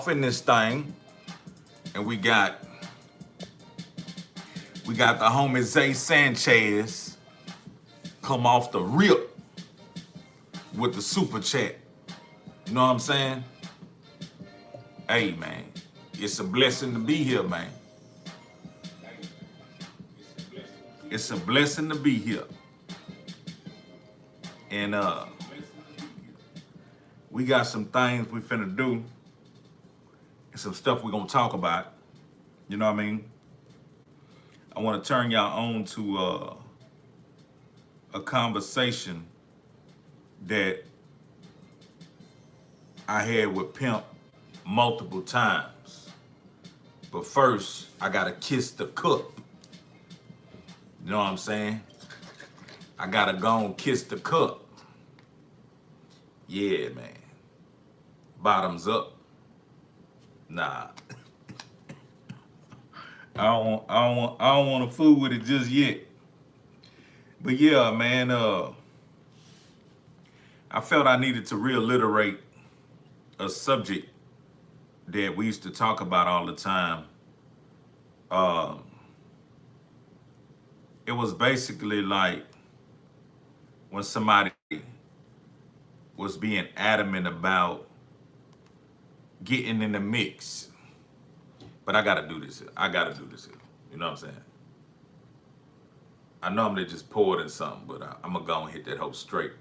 off in this thing, and we got the homie Zay Sanchez come off the rip with the super chat. You know what I'm saying? Hey man, it's a blessing to be here, man. It's a blessing to be here. And we got some things we finna do and some stuff we're gonna talk about. You know what I mean? I wanna turn y'all on to a conversation that I had with Pimp multiple times. But first, I gotta kiss the cup. You know what I'm saying? I gotta go and kiss the cup. Yeah, man. Bottoms up. Nah. I don't want to fool with it just yet. But yeah, man, I felt I needed to reiterate a subject that we used to talk about all the time. It was basically like when somebody was being adamant about getting in the mix. But I gotta do this. I gotta do this. You know what I'm saying? I normally just pour it in something, but I'm gonna go and hit that hoe straight.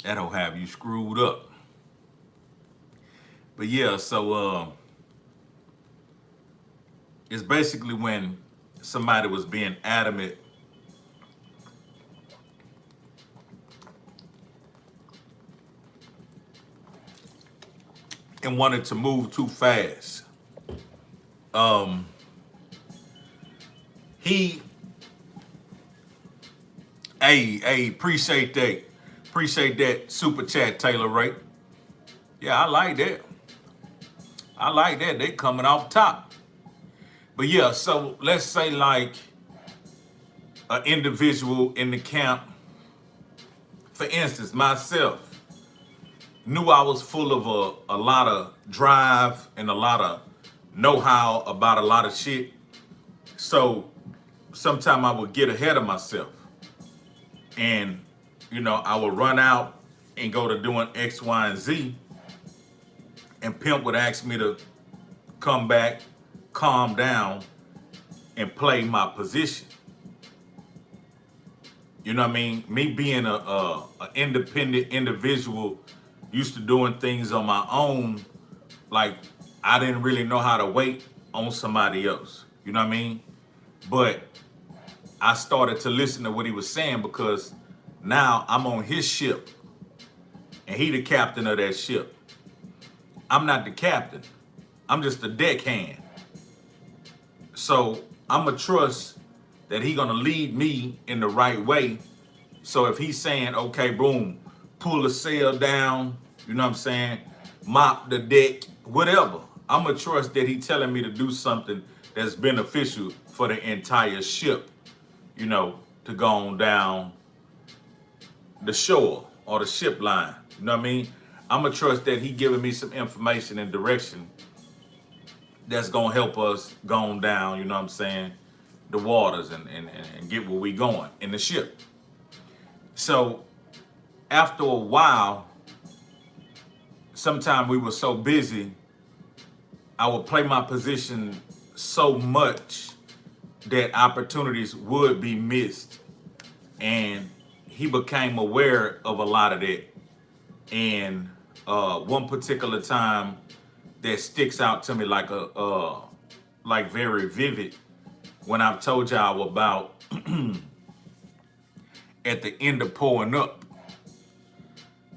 That hoe have you screwed up. But yeah, so it's basically when somebody was being adamant and wanted to move too fast. Appreciate that. Appreciate that super chat, Taylor Ray. Yeah, I like that. I like that. They coming off top. But yeah, so let's say like an individual in the camp, for instance, myself, knew I was full of a lot of drive and a lot of know-how about a lot of shit. So sometimes I would get ahead of myself. And, you know, I would run out and go to doing X, Y, and Z. And Pimp would ask me to come back, calm down, and play my position. You know what I mean? Me being a independent individual, used to doing things on my own, like I didn't really know how to wait on somebody else. You know what I mean? But I started to listen to what he was saying because now I'm on his ship and he the captain of that ship. I'm not the captain. I'm just a deckhand. So I'm going to trust that he going to lead me in the right way. So if he's saying, okay, boom, pull the sail down, you know what I'm saying, mop the deck, whatever, I'm going to trust that he's telling me to do something that's beneficial for the entire ship, you know, to go on down the shore or the ship line. You know what I mean? I'm going to trust that he giving me some information and direction that's going to help us go on down, you know what I'm saying, the waters and get where we going in the ship. So after a while, sometimes we were so busy, I would play my position so much that opportunities would be missed. And he became aware of a lot of that. And one particular time that sticks out to me like like very vivid, when I've told y'all about at the end of Pouring Up.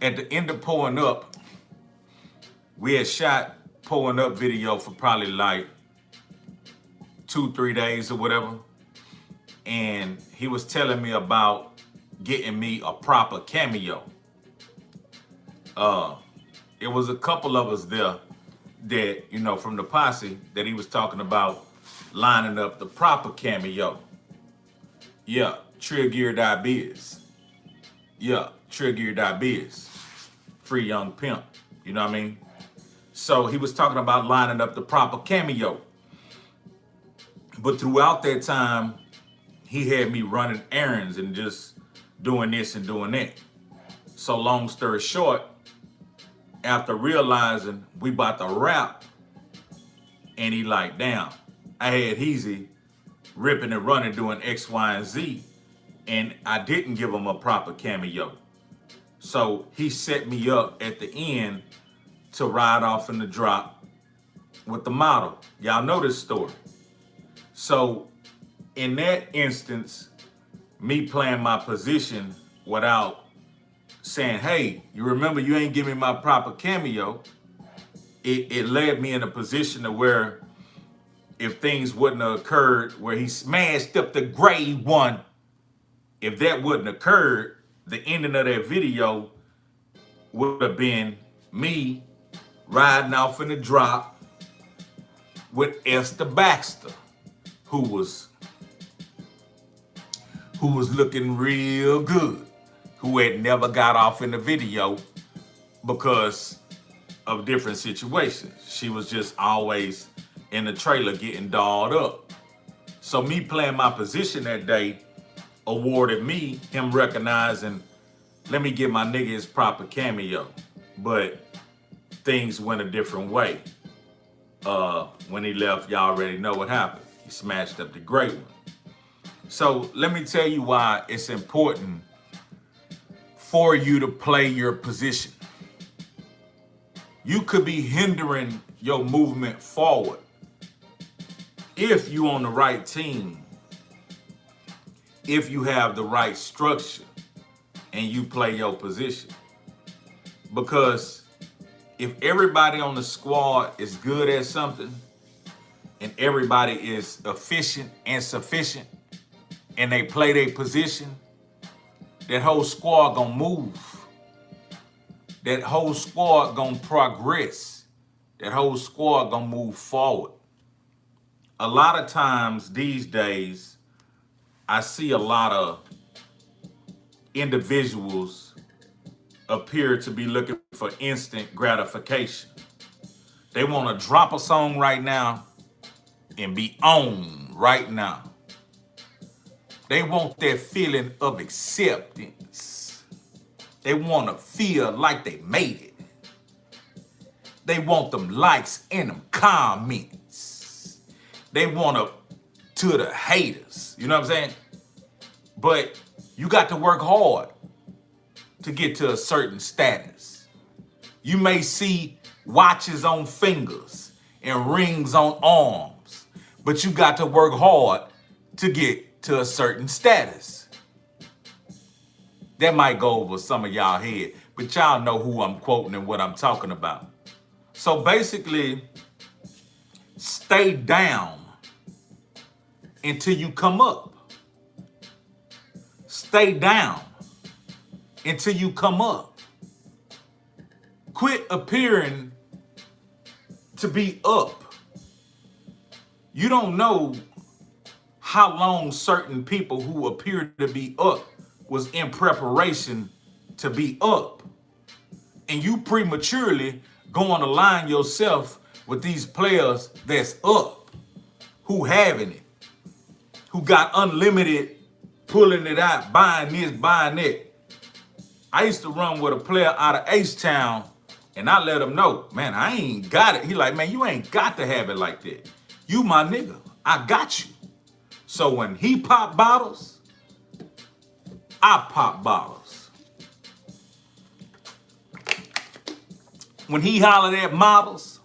At the end of Pouring Up, we had shot Pouring Up video for probably like 2-3 days or whatever. And he was telling me about getting me a proper cameo. Uh, it was a couple of us there that, you know, from the posse that he was talking about lining up the proper cameo. Yeah, trillgear.biz. Yeah, trillgear.biz. Free young pimp. You know what I mean? So he was talking about lining up the proper cameo. But throughout that time, he had me running errands and just doing this and doing that. So long story short, after realizing we about to rap, and he like, damn, I had Heezy ripping and running doing X, Y, and Z, and I didn't give him a proper cameo. So he set me up at the end to ride off in the drop with the model. Y'all know this story. So in that instance, me playing my position without saying, hey, you remember you ain't give me my proper cameo, it led me in a position to where if things wouldn't have occurred where he smashed up the gray one, if that wouldn't have occurred, the ending of that video would have been me riding off in the drop with Esther Baxter, who was looking real good, who had never got off in the video because of different situations. She was just always in the trailer getting dolled up. So me playing my position that day awarded me him recognizing, let me give my nigga his proper cameo. But things went a different way. When he left, y'all already know what happened. He smashed up the great one. So let me tell you why it's important for you to play your position. You could be hindering your movement forward if you on the right team, if you have the right structure and you play your position. Because if everybody on the squad is good at something and everybody is efficient and sufficient and they play their position, that whole squad gonna move. That whole squad gonna progress. That whole squad gonna move forward. A lot of times these days, I see a lot of individuals appear to be looking for instant gratification. They want to drop a song right now and be on right now. They want that feeling of acceptance. They want to feel like they made it. They want them likes and them comments. They want to the haters. You know what I'm saying? But you got to work hard to get to a certain status. You may see watches on fingers and rings on arms, but you got to work hard to get to a certain status. That might go over some of y'all head, but y'all know who I'm quoting and what I'm talking about. So basically, stay down until you come up. Stay down until you come up. Quit appearing to be up. You don't know how long certain people who appear to be up was in preparation to be up. And you prematurely going to align yourself with these players that's up, who having it, who got unlimited, pulling it out, buying this, buying that. I used to run with a player out of H-Town, and I let him know, man, I ain't got it. He like, man, you ain't got to have it like that. You my nigga, I got you. So when he pop bottles, I pop bottles. When he hollered at models,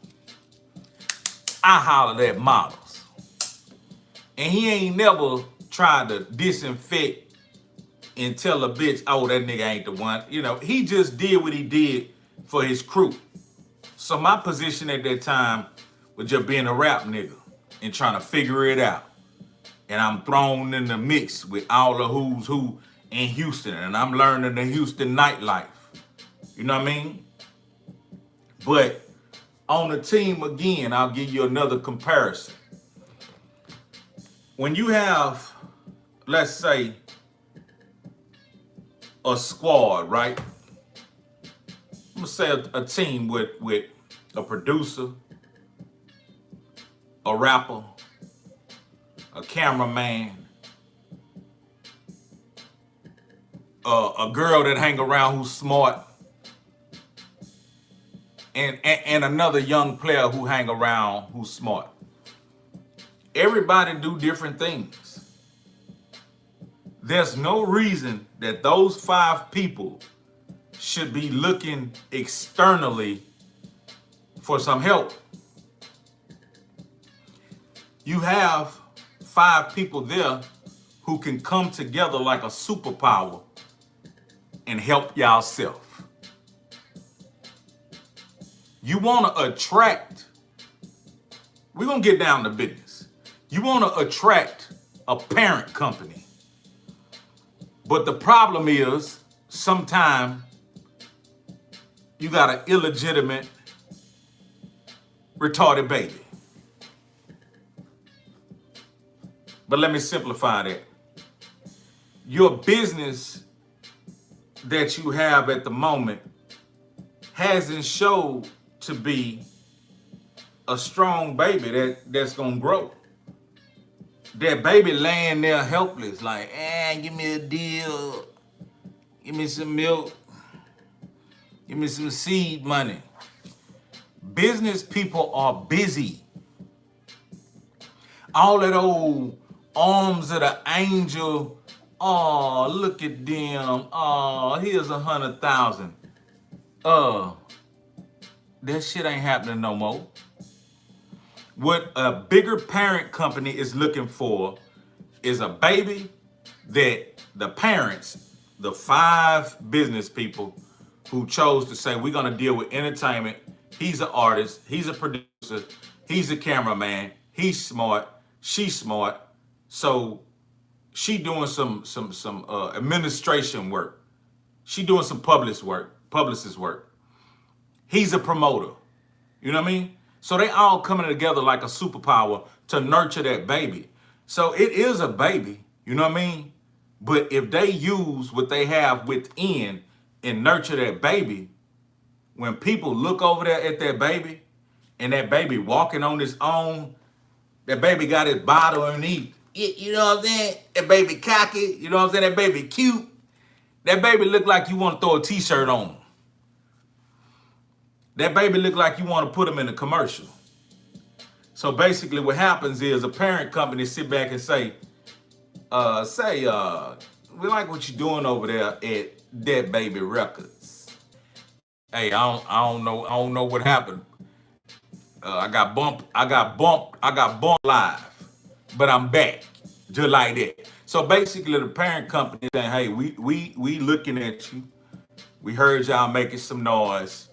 I hollered at models. And he ain't never tried to disinfect and tell a bitch, oh, that nigga ain't the one. You know, he just did what he did for his crew. So my position at that time was just being a rap nigga and trying to figure it out. And I'm thrown in the mix with all the who's who in Houston, and I'm learning the Houston nightlife. You know what I mean? But on the team, again, I'll give you another comparison. When you have, let's say, a squad, right? I'm gonna say a team with a producer, a rapper, a cameraman, a girl that hang around who's smart, and another young player who hang around who's smart. Everybody do different things. There's no reason that those 5 people should be looking externally for some help. You have 5 people there who can come together like a superpower and help yourself. You want to attract, we're going to get down to business. You want to attract a parent company. But the problem is, sometimes you got an illegitimate, retarded baby. But let me simplify that. Your business that you have at the moment hasn't showed to be a strong baby that's gonna grow. That baby laying there helpless, like, give me a deal, give me some milk, give me some seed money. Business people are busy. All that old arms of the angel, oh, look at them, oh, here's 100,000. That shit ain't happening no more. What a bigger parent company is looking for is a baby that the parents, the 5 business people who chose to say, we're gonna deal with entertainment. He's an artist, he's a producer, he's a cameraman, he's smart, she's smart. So she doing some administration work. She doing some publicist work. He's a promoter. You know what I mean? So they all coming together like a superpower to nurture that baby. So it is a baby, you know what I mean? But if they use what they have within and nurture that baby, when people look over there at that baby and that baby walking on his own, that baby got his bottle and you know what I'm saying? That baby cocky, you know what I'm saying? That baby cute. That baby look like you want to throw a t-shirt on him. That baby look like you want to put him in a commercial. So basically what happens is a parent company sit back and say, we like what you're doing over there at Dead Baby Records. Hey, I don't know what happened. I got bumped live, but I'm back, just like that. So basically the parent company saying, hey, we looking at you. We heard y'all making some noise.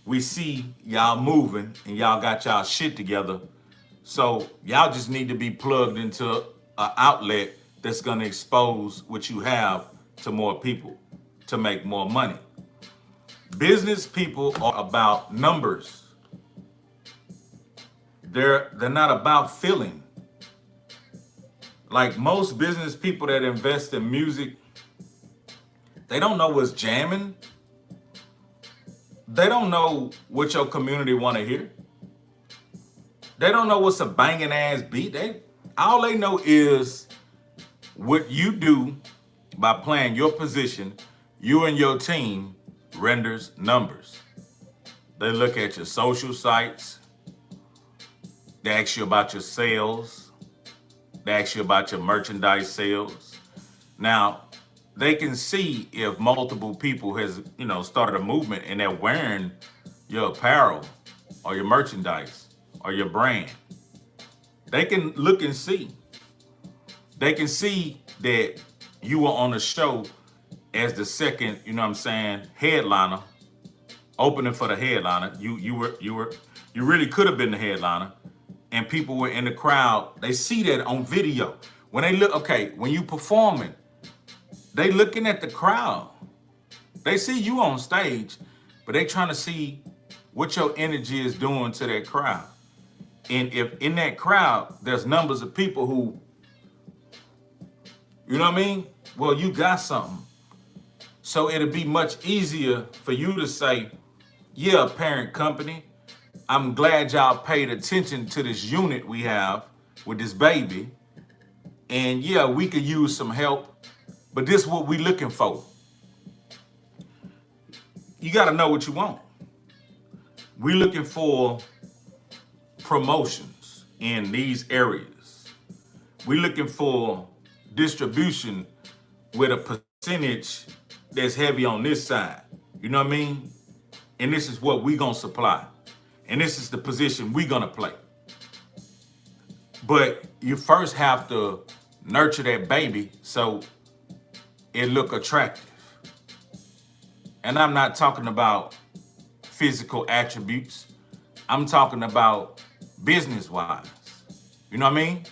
We see y'all moving and y'all got y'all shit together. So y'all just need to be plugged into an outlet that's gonna expose what you have to more people to make more money. Business people are about numbers. They're not about feeling. Like most business people that invest in music, they don't know what's jamming. They don't know what your community want to hear. They don't know what's a banging ass beat. All they know is what you do by playing your position, you and your team renders numbers. They look at your social sites. They ask you about your sales. They ask you about your merchandise sales. Now, they can see if multiple people has, started a movement and they're wearing your apparel or your merchandise or your brand. They can look and see. They can see that you were on the show as the second, headliner, opening for the headliner. You really could have been the headliner, and people were in the crowd. They see that on video. When they look, when you performing, they looking at the crowd. They see you on stage, but they trying to see what your energy is doing to that crowd. And if in that crowd, there's numbers of people who, you know what I mean? Well, you got something. So it'll be much easier for you to say, yeah, parent company, I'm glad y'all paid attention to this unit we have with this baby. And yeah, we could use some help, but this is what we looking for. You got to know what you want. We're looking for promotions in these areas. We're looking for distribution with a percentage that's heavy on this side. You know what I mean? And this is what we're going to supply. And this is the position we're going to play. But you first have to nurture that baby so it look attractive. And I'm not talking about physical attributes. I'm talking about business-wise. You know what I mean?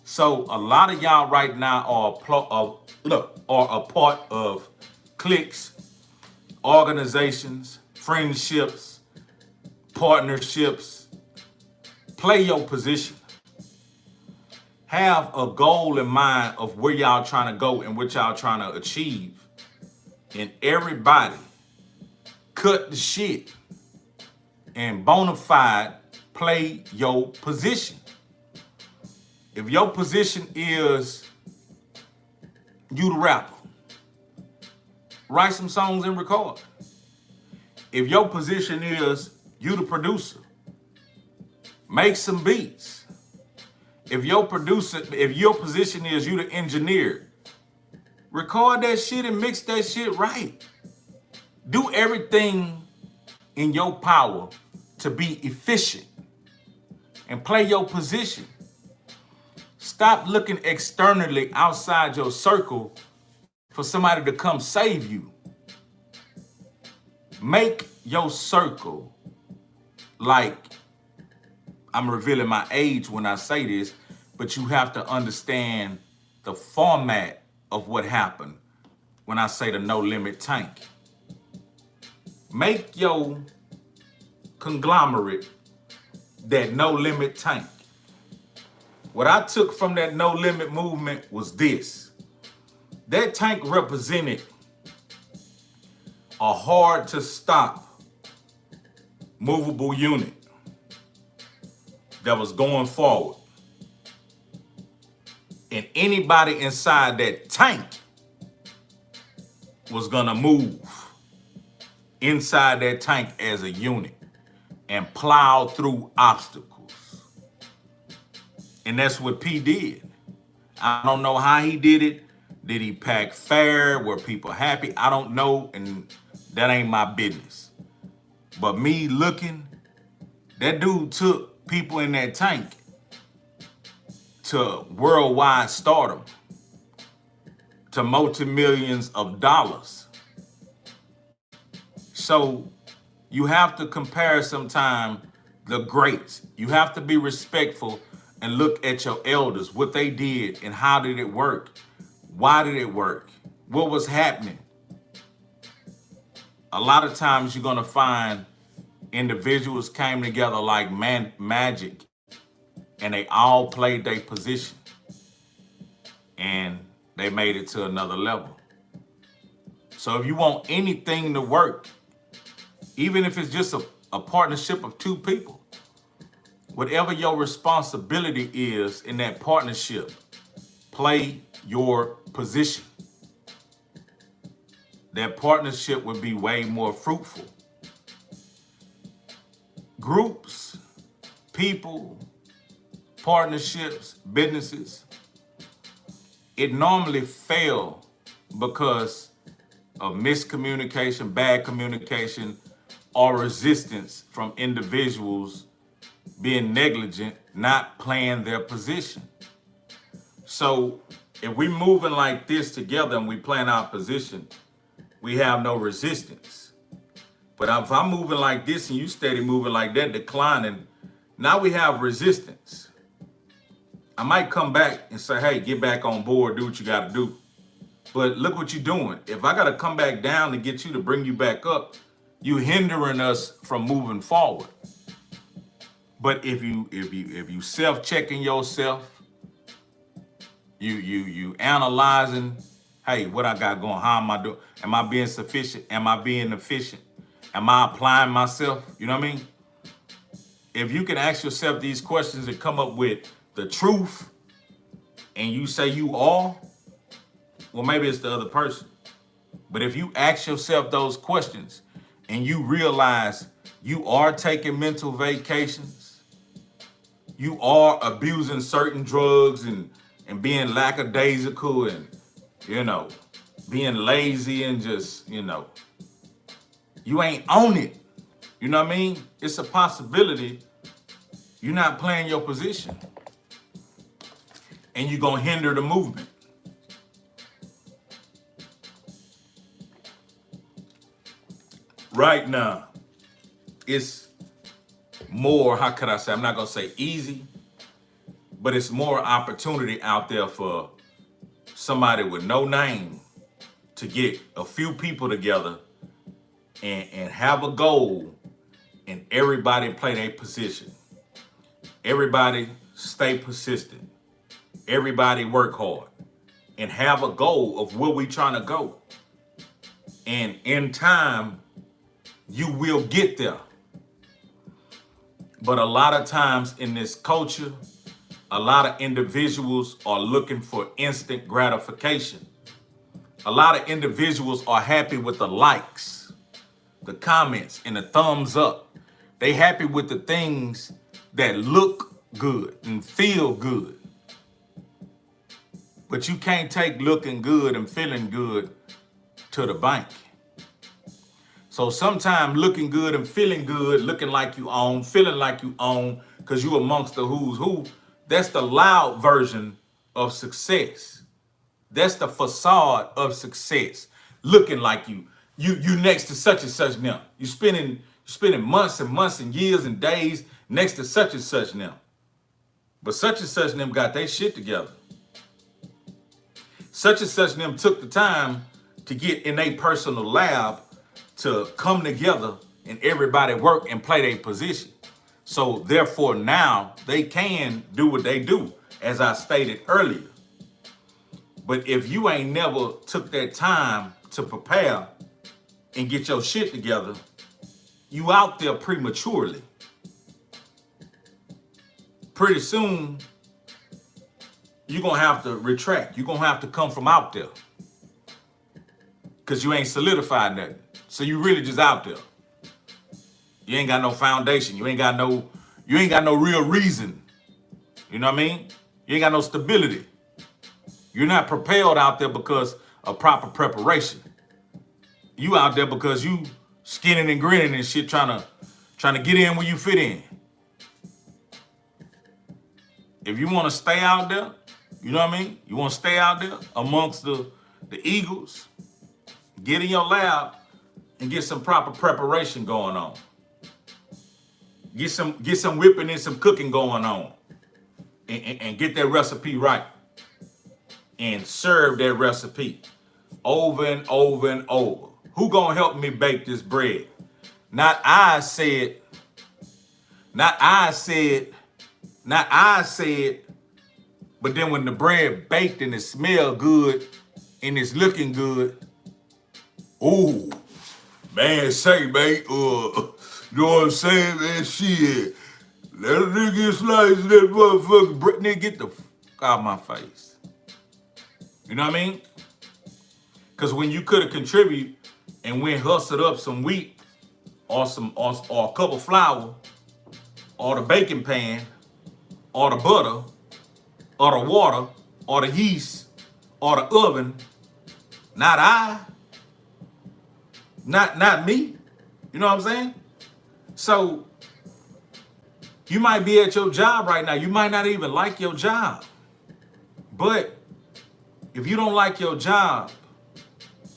So a lot of y'all right now are a part of cliques, organizations, friendships, partnerships. Play your position. Have a goal in mind of where y'all trying to go and what y'all trying to achieve. And everybody cut the shit and bona fide play your position. If your position is you the rapper, write some songs and record. If your position is you the producer, make some beats. If your position is you the engineer, record that shit and mix that shit right. Do everything in your power to be efficient and play your position. Stop looking externally outside your circle for somebody to come save you. Make your circle, like, I'm revealing my age when I say this, but you have to understand the format of what happened when I say the no limit tank. Make your conglomerate that no limit tank. What I took from that no limit movement was this. That tank represented a hard to stop movable unit that was going forward. And anybody inside that tank was gonna move inside that tank as a unit and plow through obstacles. And that's what P did. I don't know how he did it. Did he pack fair? Were people happy? I don't know, and that ain't my business. But me looking, that dude took people in that tank to worldwide stardom, to multi-millions of dollars. So you have to compare sometime the greats. You have to be respectful and look at your elders, what they did and how did it work? Why did it work? What was happening? A lot of times you're gonna find individuals came together like magic and they all played their position and they made it to another level. So if you want anything to work, even if it's just a partnership of two people, whatever your responsibility is in that partnership, play your position. That partnership would be way more fruitful. Groups, people, partnerships, businesses, it normally fail because of miscommunication, bad communication, or resistance from individuals being negligent, not playing their position. So if we moving like this together and we playing our position, we have no resistance. But if I'm moving like this and you steady moving like that, declining, now we have resistance. I might come back and say, hey, get back on board, do what you got to do. But look what you're doing. If I got to come back down to get you to bring you back up, you hindering us from moving forward. But if you self-checking yourself, you analyzing, hey, what I got going, how am I doing? Am I being sufficient? Am I being efficient? Am I applying myself? You know what I mean? If you can ask yourself these questions and come up with the truth, and you say you are, well, maybe it's the other person. But if you ask yourself those questions and you realize you are taking mental vacations, you are abusing certain drugs and being lackadaisical and, being lazy and just, you ain't on it. You know what I mean? It's a possibility you're not playing your position and you're going to hinder the movement. Right now, it's more, how could I say, I'm not going to say easy, but it's more opportunity out there for somebody with no name to get a few people together and have a goal and everybody play their position. Everybody stay persistent. Everybody work hard and have a goal of where we trying to go. And in time, you will get there. But a lot of times in this culture, a lot of individuals are looking for instant gratification. A lot of individuals are happy with the likes, the comments, and the thumbs up. They happy with the things that look good and feel good. But you can't take looking good and feeling good to the bank. So sometimes looking good and feeling good, looking like you own, feeling like you own, because you amongst the who's who, that's the loud version of success. That's the facade of success. Looking like you next to such and such now. You're spending months and months and years and days next to such and such now. But such and such them got their shit together. Such and such them took the time to get in a personal lab to come together and everybody work and play their position. So therefore now they can do what they do, as I stated earlier. But if you ain't never took that time to prepare and get your shit together, you out there prematurely. Pretty soon, you're going to have to retract. You're going to have to come from out there. Because you ain't solidified nothing. So you really just out there. You ain't got no foundation. You ain't got no real reason. You know what I mean? You ain't got no stability. You're not propelled out there because of proper preparation. You out there because you skinning and grinning and shit, trying to get in where you fit in. If you want to stay out there, you know what I mean? You want to stay out there amongst the Eagles, get in your lab and get some proper preparation going on. Get some whipping and some cooking going on. And get that recipe right. And serve that recipe over and over and over. Who gonna help me bake this bread? Not I said, but then when the bread baked and it smelled good and it's looking good, ooh, man, say, mate, you know what I'm saying, man, shit, let a nigga slice that motherfucking bread, nigga, get the fuck out of my face. You know what I mean? Because when you could have contributed and went hustled up some wheat or a cup of flour or the baking pan or the butter or the water or the yeast or the oven, not me. You know what I'm saying? So you might be at your job right now. You might not even like your job. But if you don't like your job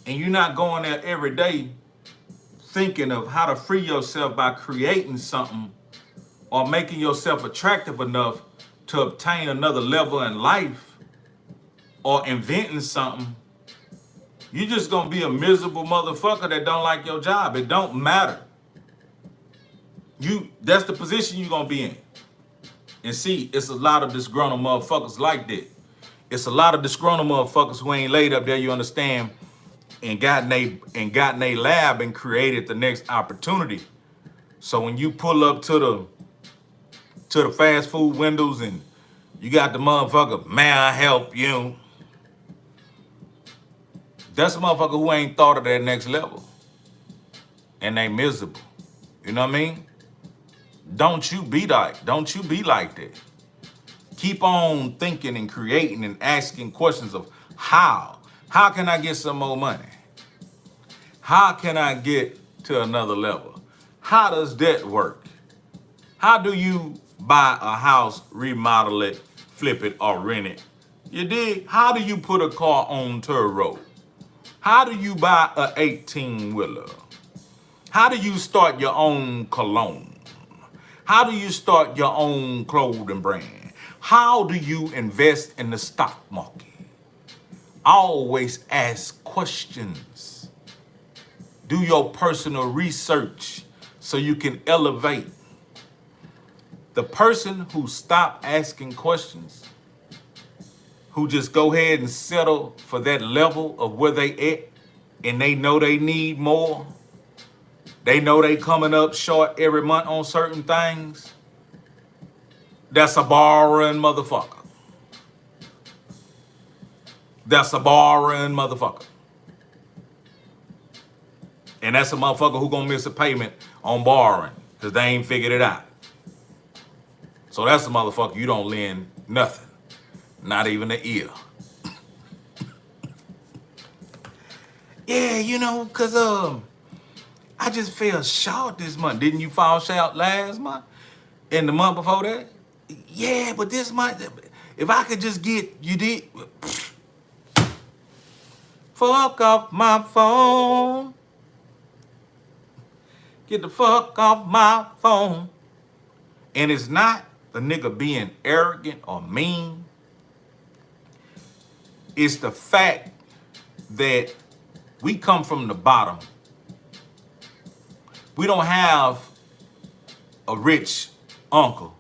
and you're not going there every day thinking of how to free yourself by creating something or making yourself attractive enough to obtain another level in life or inventing something, You just gonna be a miserable motherfucker that don't like your job. It don't matter. That's the position you gonna be in. And see, it's a lot of disgruntled motherfuckers like that. It's a lot of disgruntled motherfuckers who ain't laid up there, you understand, and got in a lab and created the next opportunity. So when you pull up to the fast food windows and you got the motherfucker, may I help you? That's a motherfucker who ain't thought of that next level. And they miserable. You know what I mean? Don't you be like that. Keep on thinking and creating and asking questions of how. How can I get some more money? How can I get to another level? How does that work? How do you buy a house, remodel it, flip it, or rent it? You dig? How do you put a car on Turo? How do you buy a 18-wheeler? How do you start your own cologne? How do you start your own clothing brand? How do you invest in the stock market? Always ask questions. Do your personal research so you can elevate. The person who stop asking questions, who just go ahead and settle for that level of where they at, and they know they need more, they know they coming up short every month on certain things, that's a borrowing motherfucker. That's a borrowing motherfucker. And that's a motherfucker who gonna miss a payment on borrowing because they ain't figured it out. So that's a motherfucker you don't lend nothing, not even an ear. Yeah, you know, cause I just fell short this month. Didn't you fall short last month? And the month before that? Yeah, but this month, if I could just get, you did. Fuck off my phone. Get the fuck off my phone. And it's not the nigga being arrogant or mean. It's the fact that we come from the bottom. We don't have a rich uncle.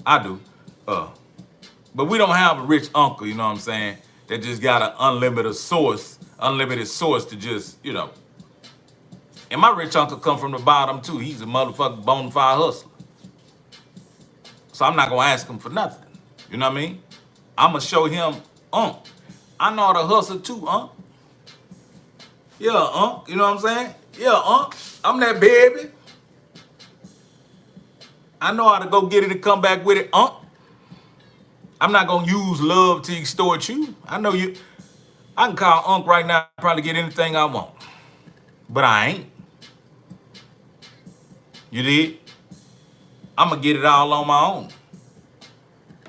I do. But we don't have a rich uncle, you know what I'm saying, that just got an unlimited source to just, you know. And my rich uncle come from the bottom too. He's a motherfucking bona fide hustler. So I'm not gonna ask him for nothing. You know what I mean? I'm gonna show him, I know how to hustle too, Yeah, you know what I'm saying? Yeah, I'm that baby. I know how to go get it and come back with it, I'm not gonna use love to extort you. I know you. I can call right now, probably get anything I want. But I ain't. You did? I'm gonna get it all on my own.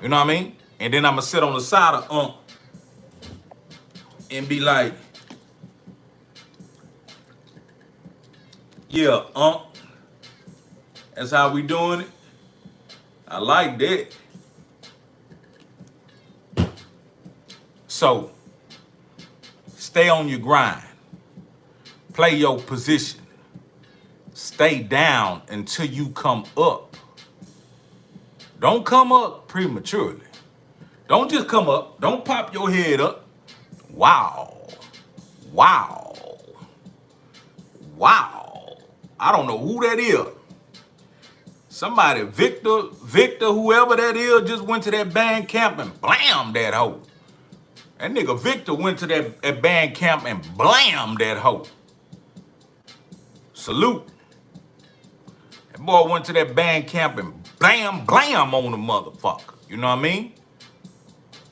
You know what I mean? And then I'm gonna sit on the side of and be like, yeah, that's how we doing it. I like that. So, stay on your grind. Play your position. Stay down until you come up. Don't come up prematurely. Don't just come up. Don't pop your head up. Wow. Wow. Wow. I don't know who that is. Somebody, Victor, whoever that is, just went to that band camp and blam that hoe. That nigga Victor went to that band camp and blam that hoe. Salute. That boy went to that band camp and blam on the motherfucker. You know what I mean?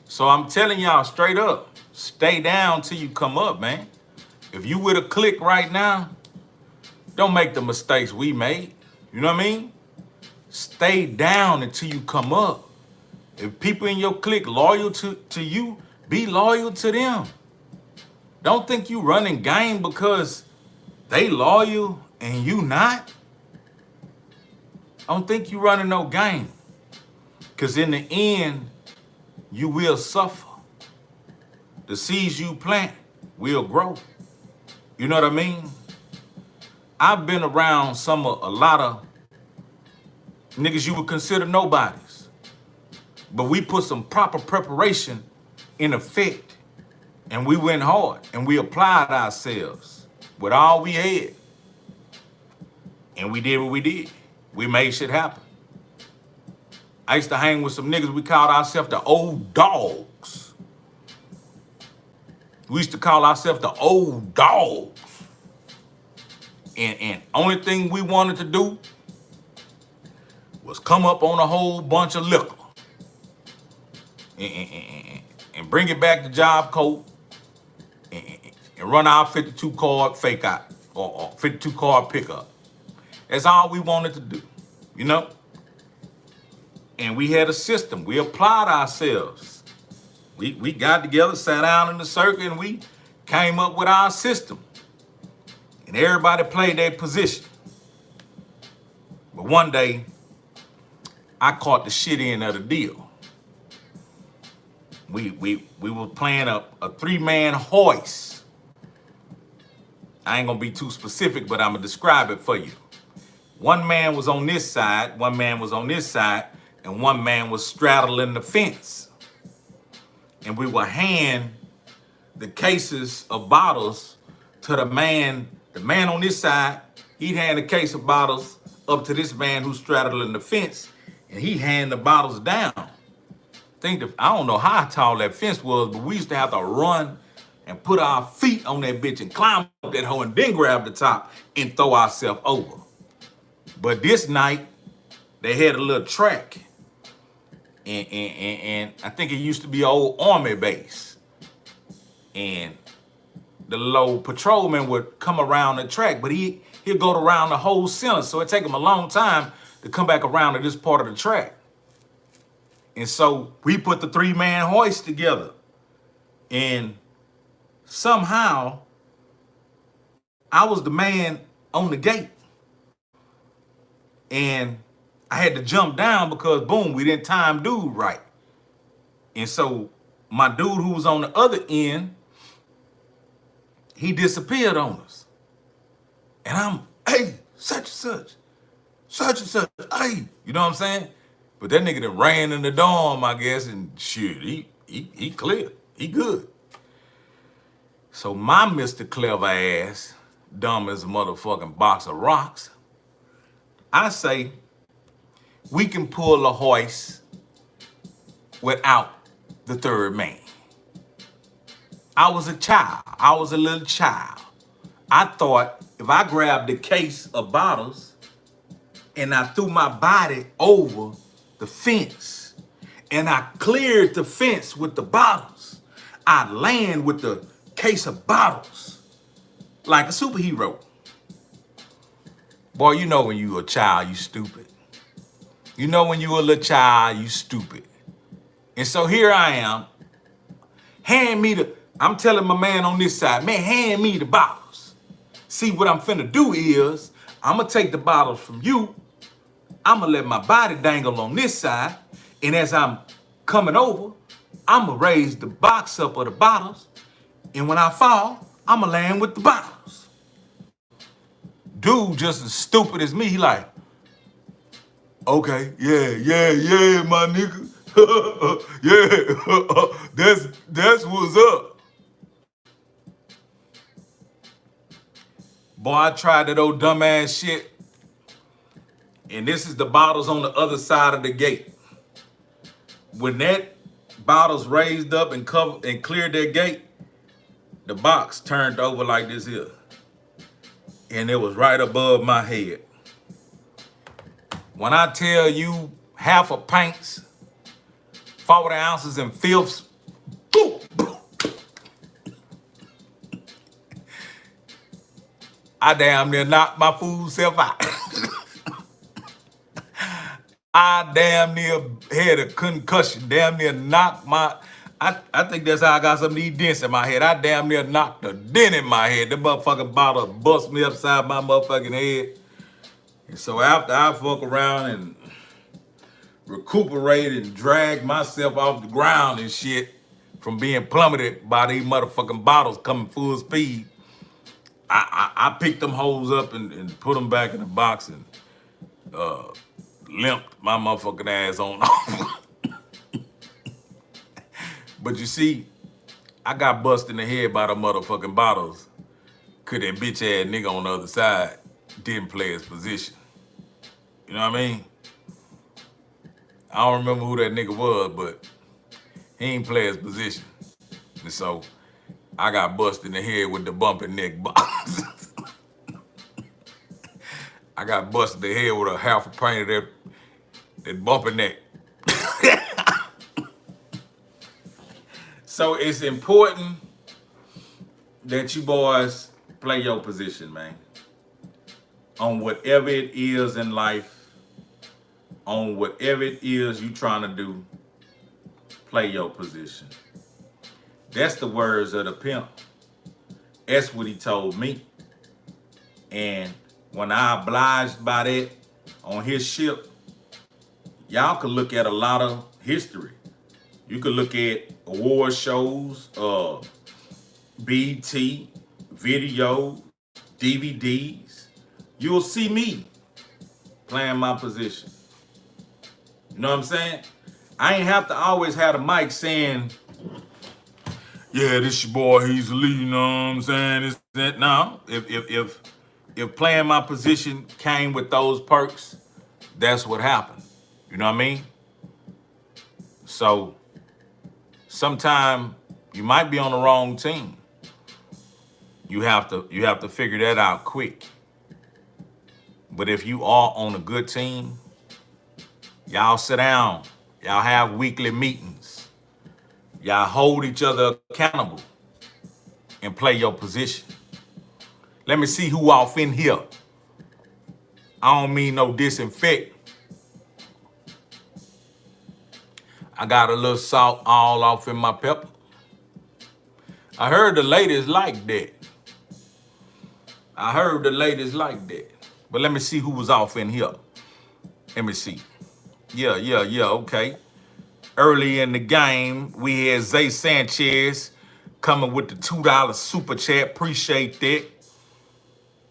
So I'm telling y'all straight up, stay down till you come up, man. If you with a clique right now, don't make the mistakes we made. You know what I mean? Stay down until you come up. If people in your clique loyal to you, be loyal to them. Don't think you running game because they loyal and you not. Don't think you running no game. Because in the end, you will suffer. The seeds you plant we'll grow. You know what I mean? I've been around a lot of niggas you would consider nobodies. But we put some proper preparation in effect, and we went hard and we applied ourselves with all we had. And we did what we did. We made shit happen. I used to hang with some niggas, we called ourselves the old dogs. We used to call ourselves the old dogs. And only thing we wanted to do was come up on a whole bunch of liquor and bring it back to Job Coat and run our 52 card fake out or 52 card pickup. That's all we wanted to do, you know? And we had a system. We applied ourselves. We got together, sat down in the circle, and we came up with our system. And everybody played their position. But one day, I caught the shit end of the deal. We were playing a 3-man hoist. I ain't gonna be too specific, but I'm gonna describe it for you. One man was on this side, one man was on this side, and one man was straddling the fence. And we would hand the cases of bottles to the man on this side. He'd hand the case of bottles up to this man who's straddling the fence, and he'd hand the bottles down. I don't know how tall that fence was, but we used to have to run and put our feet on that bitch and climb up that hoe and then grab the top and throw ourselves over. But this night, they had a little track. And I think it used to be an old army base. And the little patrolman would come around the track, but he'd go around the whole center. So it'd take him a long time to come back around to this part of the track. And so we put the 3-man hoist together. And somehow, I was the man on the gate. And I had to jump down because, boom, we didn't time dude right. And so my dude who was on the other end, he disappeared on us. And I'm, hey, such and such, hey, you know what I'm saying? But that nigga that ran in the dorm, I guess, and shit, he clear, he good. So my Mr. Clever ass, dumb as a motherfucking box of rocks, I say, we can pull a hoist without the 3rd man. I was a child. I was a little child. I thought if I grabbed the case of bottles and I threw my body over the fence and I cleared the fence with the bottles, I'd land with the case of bottles like a superhero. Boy, you know when you a child, you stupid. You know when you a little child, you stupid. And so here I am. I'm telling my man on this side, man, hand me the bottles. See, what I'm finna do is, I'm gonna take the bottles from you. I'm gonna let my body dangle on this side. And as I'm coming over, I'm gonna raise the box up of the bottles. And when I fall, I'm gonna land with the bottles. Dude just as stupid as me, he like, okay, yeah, my nigga. Yeah, that's what's up. Boy, I tried that old dumbass shit. And this is the bottles on the other side of the gate. When that bottles raised up and covered and cleared that gate, the box turned over like this here. And it was right above my head. When I tell you half a pints, 40 ounces in fifths, boom, boom. I damn near knocked my fool self out. I damn near had a concussion, damn near knocked my, I think that's how I got some of these dents in my head. I damn near knocked a dent in my head. The motherfucking bottle bust me upside my motherfucking head. And so after I fuck around and recuperate and drag myself off the ground and shit, from being plummeted by these motherfucking bottles coming full speed. I picked them hoes up and put them back in the box and limped my motherfucking ass on off. But you see, I got busted in the head by the motherfucking bottles. Cause that bitch ass nigga on the other side didn't play his position. You know what I mean? I don't remember who that nigga was, but he ain't play his position. And so I got busted in the head with the bumping neck box. I got busted in the head with a half a pint of that bumping neck. So it's important that you boys play your position, man. On whatever it is in life, on whatever it is you trying to do, play your position. That's the words of the pimp. That's what he told me. And when I obliged by that on his ship, y'all could look at a lot of history. You could look at award shows, BT, video, DVDs. You'll see me playing my position. You know what I'm saying? I ain't have to always have the mic saying, yeah, this your boy Hezeleo, you know what I'm saying? This, that. No, if playing my position came with those perks, that's what happened. You know what I mean? So sometime you might be on the wrong team. You have to figure that out quick. But if you are on a good team, y'all sit down, y'all have weekly meetings, y'all hold each other accountable and play your position. Let me see who off in here. I don't mean no disinfect. I got a little salt all off in my pepper. I heard the ladies like that. But let me see who was off in here. Let me see. Yeah, okay. Early in the game, we had Zay Sanchez coming with the $2 super chat. Appreciate that.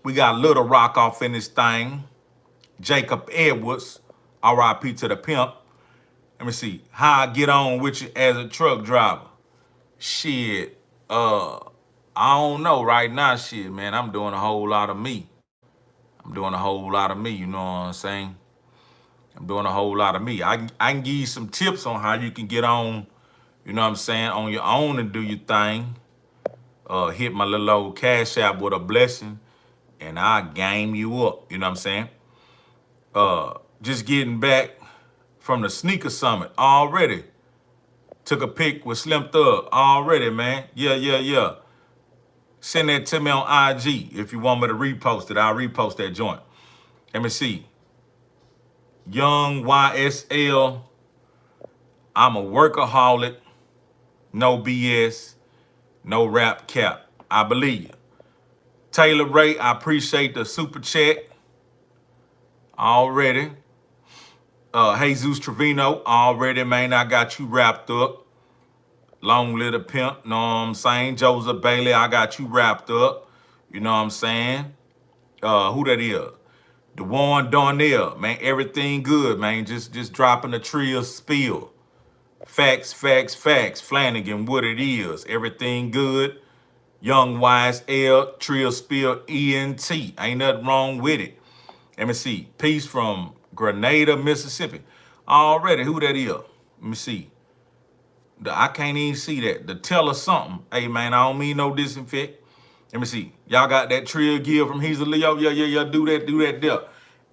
We got Little Rock off in this thing. Jacob Edwards, RIP to the pimp. Let me see. How I get on with you as a truck driver. Shit, I don't know right now, shit, man. I'm doing a whole lot of me. You know what I'm saying? I'm doing a whole lot of me. I can give you some tips on how you can get on, you know what I'm saying, on your own and do your thing. Hit my little old cash app with a blessing, and I'll game you up, you know what I'm saying? Just getting back from the sneaker summit already. Took a pic with Slim Thug already, man. Yeah. Send that to me on IG if you want me to repost it. I'll repost that joint. Let me see. Young YSL. I'm a workaholic. No BS. No rap cap. I believe you. Taylor Ray, I appreciate the super chat already. Jesus Trevino, already, man, I got you wrapped up. Long Little Pimp, know what I'm saying? Joseph Bailey, I got you wrapped up. You know what I'm saying? Who that is? DeWarn Darnell, man, everything good, man. Just dropping the trill spill. Facts. Flanagan, what it is. Everything good. Young Wise L, trill spill ENT. Ain't nothing wrong with it. Let me see. Peace from Grenada, Mississippi. Already, who that is? Let me see. I can't even see that. The tell us something. Hey, man, I don't mean no disinfect. Let me see. Y'all got that trill gear from Hezeleo? Yeah. Do that there.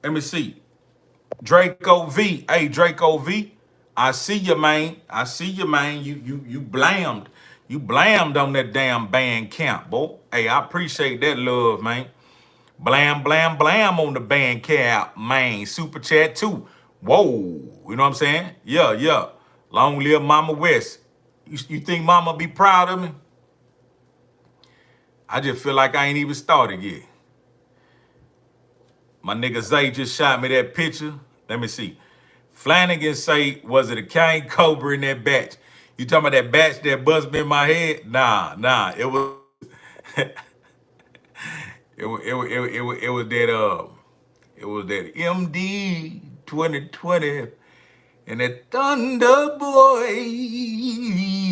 Let me see. Draco V. Hey, Draco V. I see you, man. You blammed. You blammed on that damn band camp, boy. Hey, I appreciate that love, man. Blam on the band cap, man. Super chat too. Whoa. You know what I'm saying? Yeah. Long live Mama West. You think Mama be proud of me? I just feel like I ain't even started yet. My nigga Zay just shot me that picture. Let me see. Flanagan say, was it a King Cobra in that batch? You talking about that batch that buzzed in my head? Nah. It was it was that MD 2020 and that Thunder Boy,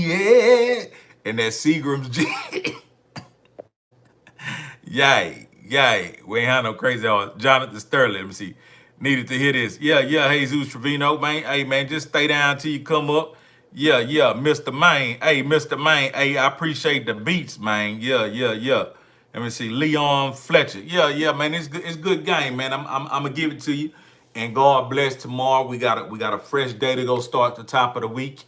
yeah, and that Seagram's G. Yay. We ain't had no crazy on Jonathan Sterling. Let me see. Needed to hear this. Yeah, Jesus Trevino, man. Hey, man, just stay down till you come up. Yeah, Mr. Main. Hey, Mr. Main. Hey, I appreciate the beats, man. Yeah. Let me see. Leon Fletcher. Yeah, man. It's good. It's good game, man. I'm gonna give it to you. And God bless tomorrow. We got a fresh day to go start the top of the week.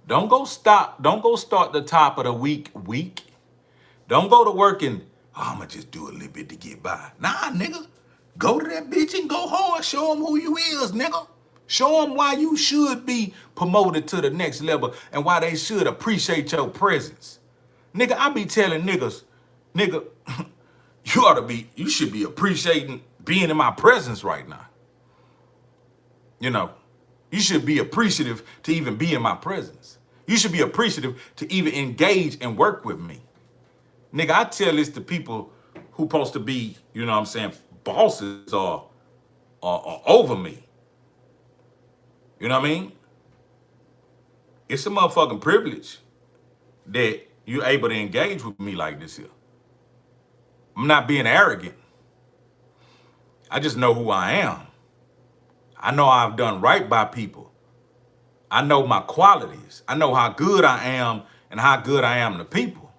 Don't go start the top of the week. Don't go to work and, I'm going to just do a little bit to get by. Nah, nigga. Go to that bitch and go hard. Show them who you is, nigga. Show them why you should be promoted to the next level and why they should appreciate your presence. Nigga, I be telling niggas, nigga, you should be appreciating being in my presence right now. You know, you should be appreciative to even be in my presence. You should be appreciative to even engage and work with me. Nigga, I tell this to people who supposed to be, you know what I'm saying, bosses or over me. You know what I mean? It's a motherfucking privilege that you're able to engage with me like this here. I'm not being arrogant. I just know who I am. I know I've done right by people. I know my qualities. I know how good I am and how good I am to people.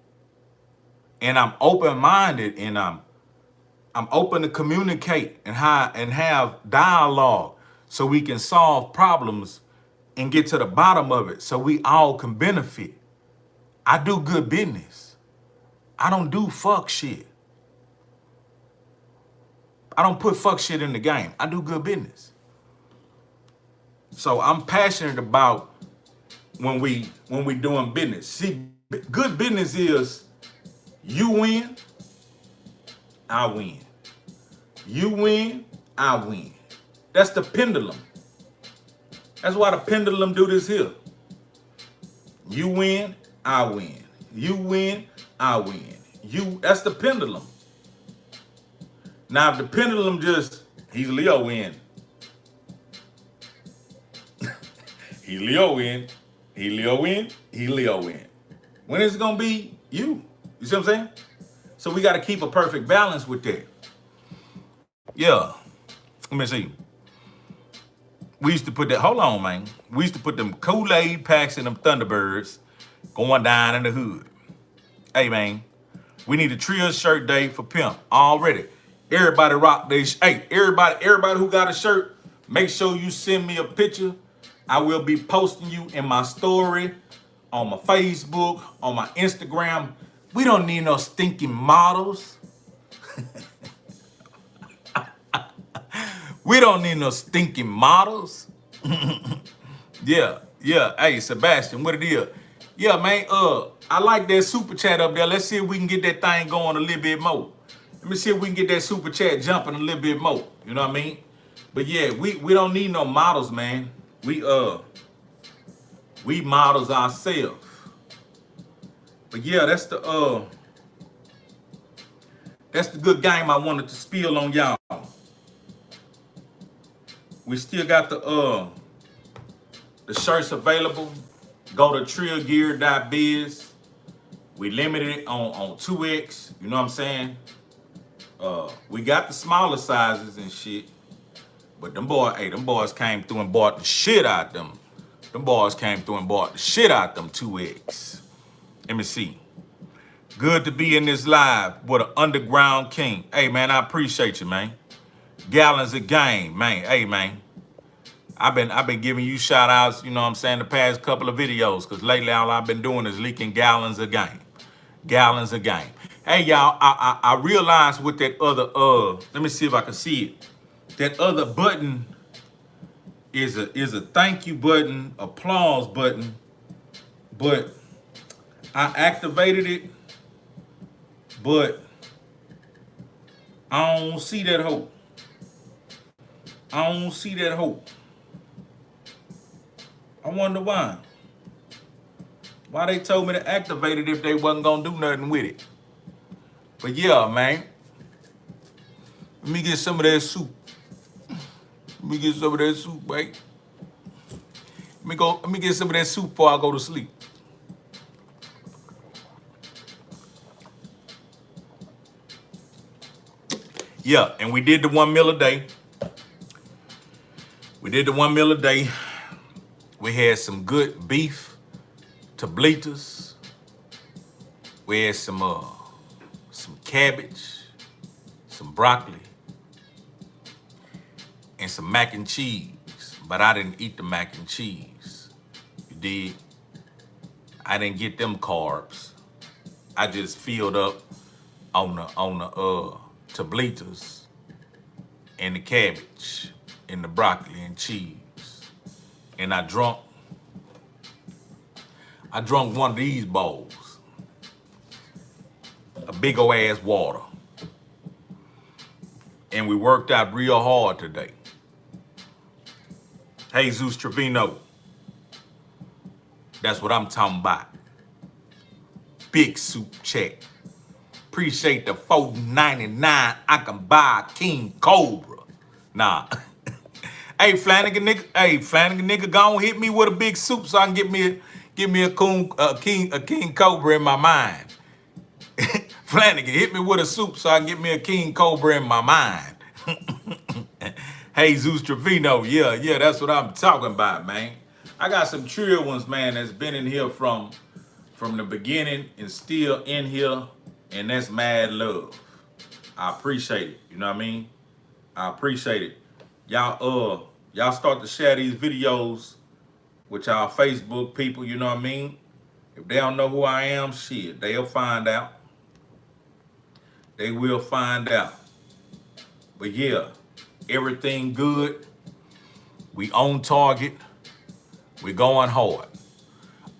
And I'm open-minded and I'm open to communicate and have dialogue so we can solve problems and get to the bottom of it so we all can benefit. I do good business. I don't do fuck shit. I don't put fuck shit in the game. I do good business. So I'm passionate about when we doing business. See, good business is you win, I win. You win, I win. That's the pendulum. That's why the pendulum do this here. You win, I win. You win, I win. That's the pendulum. Now if the pendulum just, Hezeleo win. Hezeleo win. Hezeleo win. When is it gonna be you? You see what I'm saying? So we gotta keep a perfect balance with that. Yeah. Let me see. We used to put that, hold on, man. We used to put them Kool-Aid packs in them Thunderbirds going down in the hood. Hey, man, we need a trio shirt day for Pimp already. Everybody rock this. Hey, everybody who got a shirt, make sure you send me a picture. I will be posting you in my story, on my Facebook, on my Instagram. We don't need no stinking models. We don't need no stinking models. Yeah. Hey, Sebastian, what it is? Yeah, man, I like that super chat up there. Let's see if we can get that thing going a little bit more. Let me see if we can get that super chat jumping a little bit more. You know what I mean? But yeah, we don't need no models, man. We models ourselves. But yeah, that's the good game I wanted to spill on y'all. We still got the shirts available. Go to trillgear.biz. We limited it on 2X. You know what I'm saying? We got the smaller sizes and shit. But them boys came through and bought the shit out them. Them boys came through and bought the shit out them 2X. Let me see. Good to be in this live with an underground king. Hey, man, I appreciate you, man. Gallons of game, man. Hey, man. I've been giving you shout outs, you know what I'm saying, the past couple of videos, because lately all I've been doing is leaking gallons of game. Gallons of game. Hey, y'all, I realized with that other, let me see if I can see it. That other button is a thank you button, applause button, but I activated it, but I don't see that hope. I don't see that hope. I wonder why. Why they told me to activate it if they wasn't gonna do nothing with it? But yeah, man. Let me get some of that soup. Let me get some of that soup, right? Let me get some of that soup before I go to sleep. Yeah, and we did the 1 meal a day. We did the 1 meal a day. We had some good beef, tabletas. We had some cabbage, some broccoli, and some mac and cheese. But I didn't eat the mac and cheese. You did? I didn't get them carbs. I just filled up on the tabletas and the cabbage and the broccoli and cheese. And I drunk one of these bowls, a big ol' ass water. And we worked out real hard today. Jesus Trevino, that's what I'm talking about. Big soup check. Appreciate the $4.99. I can buy a King Cobra. Nah. Hey Flanagan nigga, go on hit me with a big soup so I can get me a King Cobra in my mind. Flanagan, hit me with a soup so I can get me a King Cobra in my mind. Jesus Trevino, yeah, that's what I'm talking about, man. I got some trill ones, man, that's been in here from the beginning and still in here, and that's mad love. I appreciate it. You know what I mean? I appreciate it. Y'all start to share these videos with y'all Facebook people, you know what I mean? If they don't know who I am, shit, they'll find out. They will find out. But yeah, everything good. We on target. We going hard.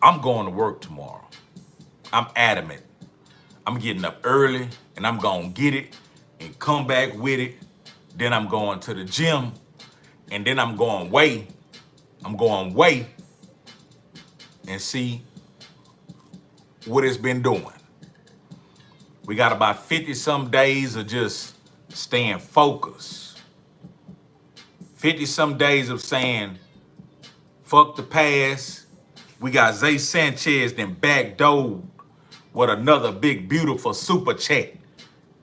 I'm going to work tomorrow. I'm adamant. I'm getting up early and I'm going to get it and come back with it. Then I'm going to the gym and then I'm going weigh. And see what it's been doing. We got about 50 some days of just staying focused. 50 some days of saying, fuck the past. We got Zay Sanchez then backdoored with another big, beautiful super chat.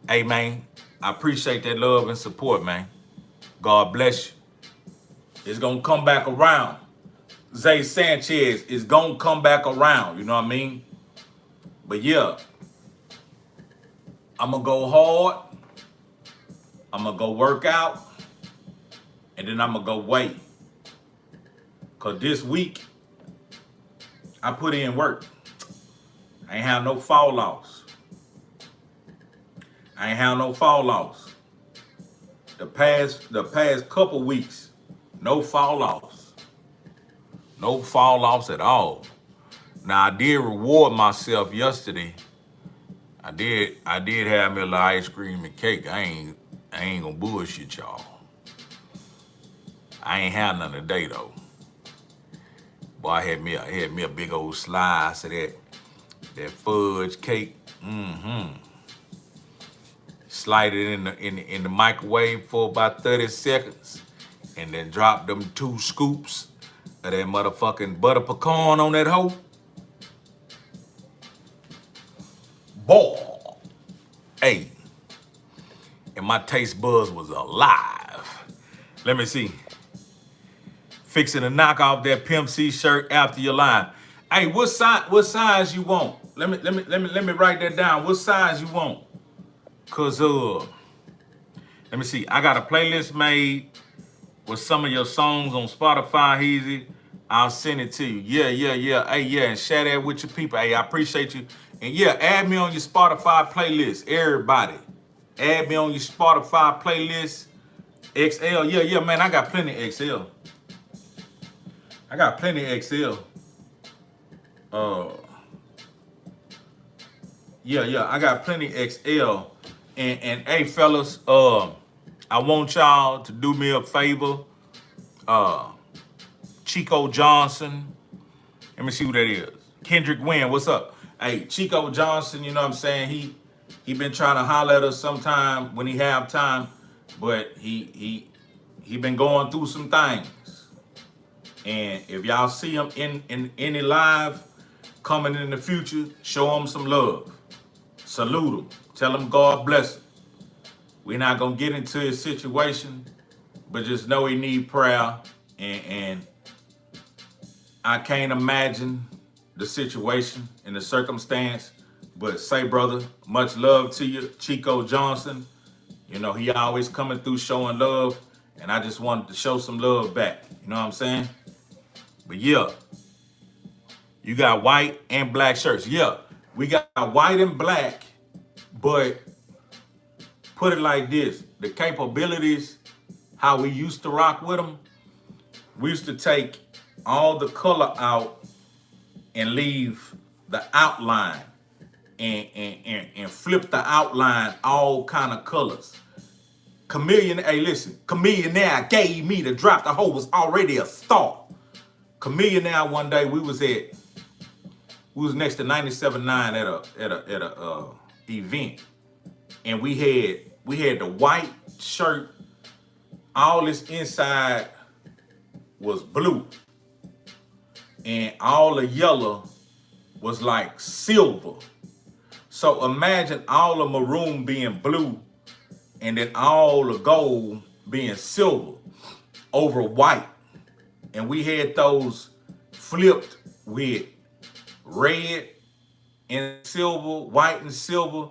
Hey, man, I appreciate that love and support, man. God bless you. It's going to come back around. Zay Sanchez is going to come back around, you know what I mean? But yeah, I'm going to go hard. I'm going to go work out. And then I'm going to go weigh. Because this week, I put in work. I ain't have no fall offs. The past couple weeks, no fall offs. No fall offs at all. Now I did reward myself yesterday. I did have me a little ice cream and cake. I ain't gonna bullshit y'all. I ain't had none today though. Boy, I had me a big old slice of that fudge cake. Slide it in the microwave for about 30 seconds, and then drop them 2 scoops of that motherfucking butter pecan on that hoe. Boy, hey, and my taste buds was alive. Let me see. Fixing to knock off that Pimp C shirt after your line. Hey, what size you want? Let me write that down. What size you want? Cause let me see. I got a playlist made with some of your songs on Spotify, Heezy. I'll send it to you. Yeah. Hey, yeah, and share that with your people. Hey, I appreciate you. And yeah, add me on your Spotify playlist. Everybody. Add me on your Spotify playlist. XL. Yeah, man, I got plenty of XL. I got plenty of XL. Yeah, I got plenty of XL. And hey, fellas, I want y'all to do me a favor. Chico Johnson. Let me see who that is. Kendrick Wynn, what's up? Hey, Chico Johnson, you know what I'm saying? He been trying to holler at us sometime when he have time, but he been going through some things. And if y'all see him in any live coming in the future, show him some love. Salute him. Tell him God bless him. We're not gonna get into his situation, but just know he need prayer. And I can't imagine the situation and the circumstance, but say, brother, much love to you, Chico Johnson. You know, he always coming through showing love, and I just wanted to show some love back. You know what I'm saying? But yeah, you got white and black shirts. Yeah, we got white and black, but put it like this, the capabilities, how we used to rock with them, we used to take all the color out and leave the outline and flip the outline all kind of colors. Hey listen, Chameleonaire gave me the drop. The hoe was already a star. Chameleonaire one day we was next to 97.9 at a event, and we had the white shirt. All this inside was blue, and all the yellow was like silver. So imagine all the maroon being blue, and then all the gold being silver over white. And we had those flipped with red and silver, white and silver,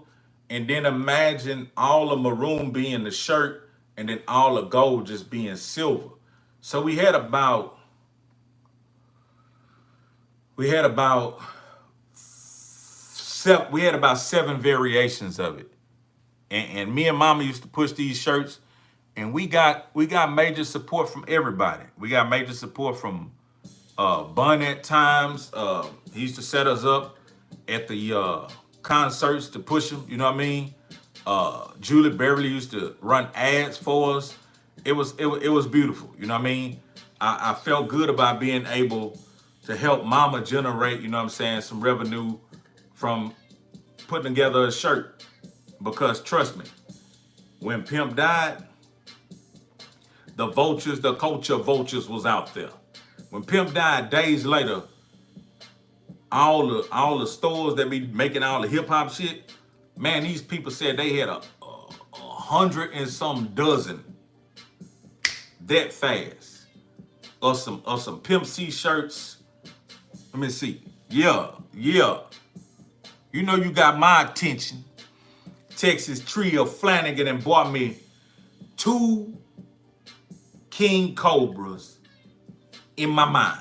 and then imagine all the maroon being the shirt, and then all the gold just being silver. So we had about seven variations of it. And me and Mama used to push these shirts, and we got major support from everybody. We got major support from Bun at times. He used to set us up at the concerts to push them, you know what I mean? Julie Beverly used to run ads for us. It was beautiful, you know what I mean? I felt good about being able to help Mama generate, you know what I'm saying, some revenue from putting together a shirt. Because trust me, when Pimp died, the culture vultures was out there. When Pimp died, days later, all the stores that be making all the hip hop shit, man, these people said they had a 100 and some dozen that fast of some Pimp C shirts. Let me see. Yeah. You know you got my attention. Texas Trio Flanagan and bought me 2 King Cobras in my mind.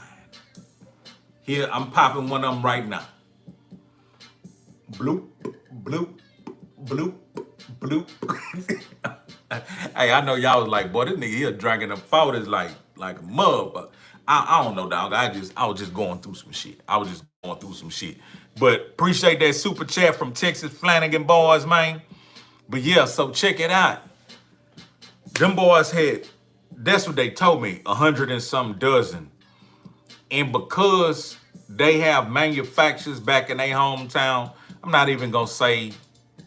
Here, I'm popping one of them right now. Bloop, bloop, bloop, bloop. Hey, I know y'all was like, boy, this nigga here drinking them 40s like a mug, but I don't know, dog. I was just going through some shit. But appreciate that super chat from Texas Flanagan boys, man. But yeah, so check it out. Them boys had, that's what they told me, 100 and some dozen. And because they have manufacturers back in their hometown, I'm not even gonna say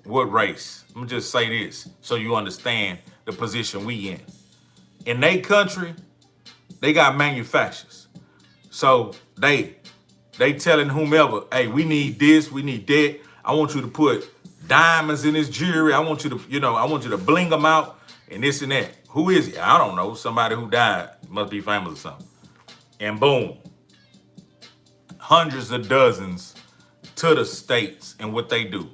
what race. I'm gonna just say this so you understand the position we in. In their country, they got manufacturers. So they telling whomever, hey, we need this, we need that. I want you to put diamonds in this jewelry. I want you to bling them out and this and that. Who is it? I don't know. Somebody who died, must be famous or something. And boom, hundreds of dozens to the States. And what they do,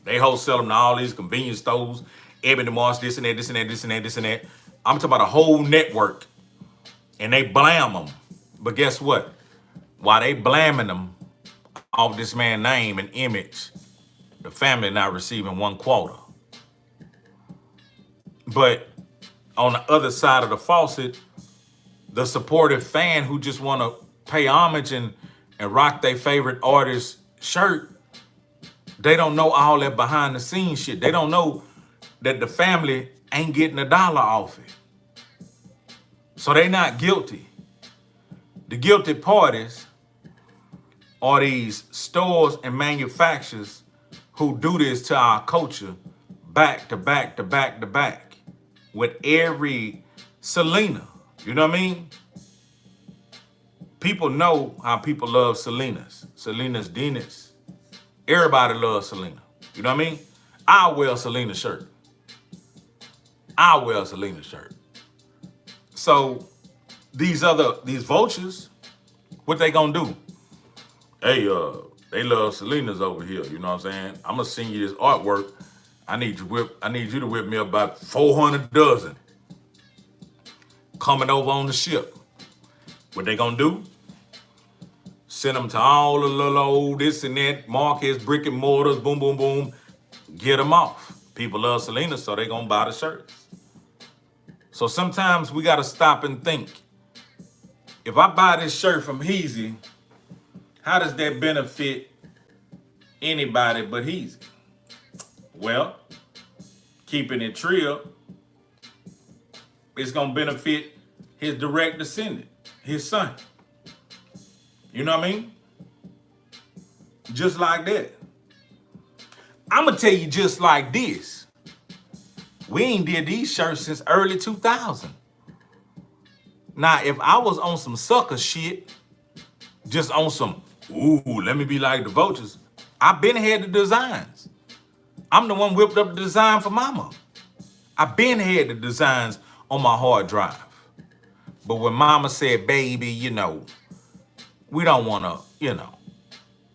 they wholesale them to all these convenience stores, Ebony Moss, this and that, this and that, this and that, this and that. I'm talking about a whole network. And they blam them. But guess what? While they blaming them off this man's name and image, the family not receiving 1 quarter. But on the other side of the faucet, the supportive fan who just want to pay homage and rock their favorite artist's shirt, they don't know all that behind the scenes shit. They don't know that the family ain't getting $1 off it. So they not guilty. The guilty parties are these stores and manufacturers who do this to our culture back to back to back to back with every Selena. You know what I mean? People know how people love Selena's Dinas. Everybody loves Selena. You know what I mean? I wear a Selena shirt. I wear a Selena shirt. So these vultures, what they gonna do? Hey, they love Selena's over here. You know what I'm saying? I'm gonna send you this artwork. I need you to whip me about 400 dozen coming over on the ship. What they gonna do? Send them to all the little old this and that, markets, brick and mortars, boom, boom, boom. Get them off. People love Selena, so they gonna buy the shirts. So sometimes we gotta stop and think. If I buy this shirt from Heezy, how does that benefit anybody but Heezy? Well, keeping it trill, it's gonna benefit his direct descendant, his son. You know what I mean? Just like that. I'm gonna tell you just like this. We ain't did these shirts since early 2000. Now, if I was on some sucker shit, just on some, ooh, let me be like the vultures, I been had the designs. I'm the one whipped up the design for mama. I been had the designs on my hard drive. But when mama said, baby, we don't wanna,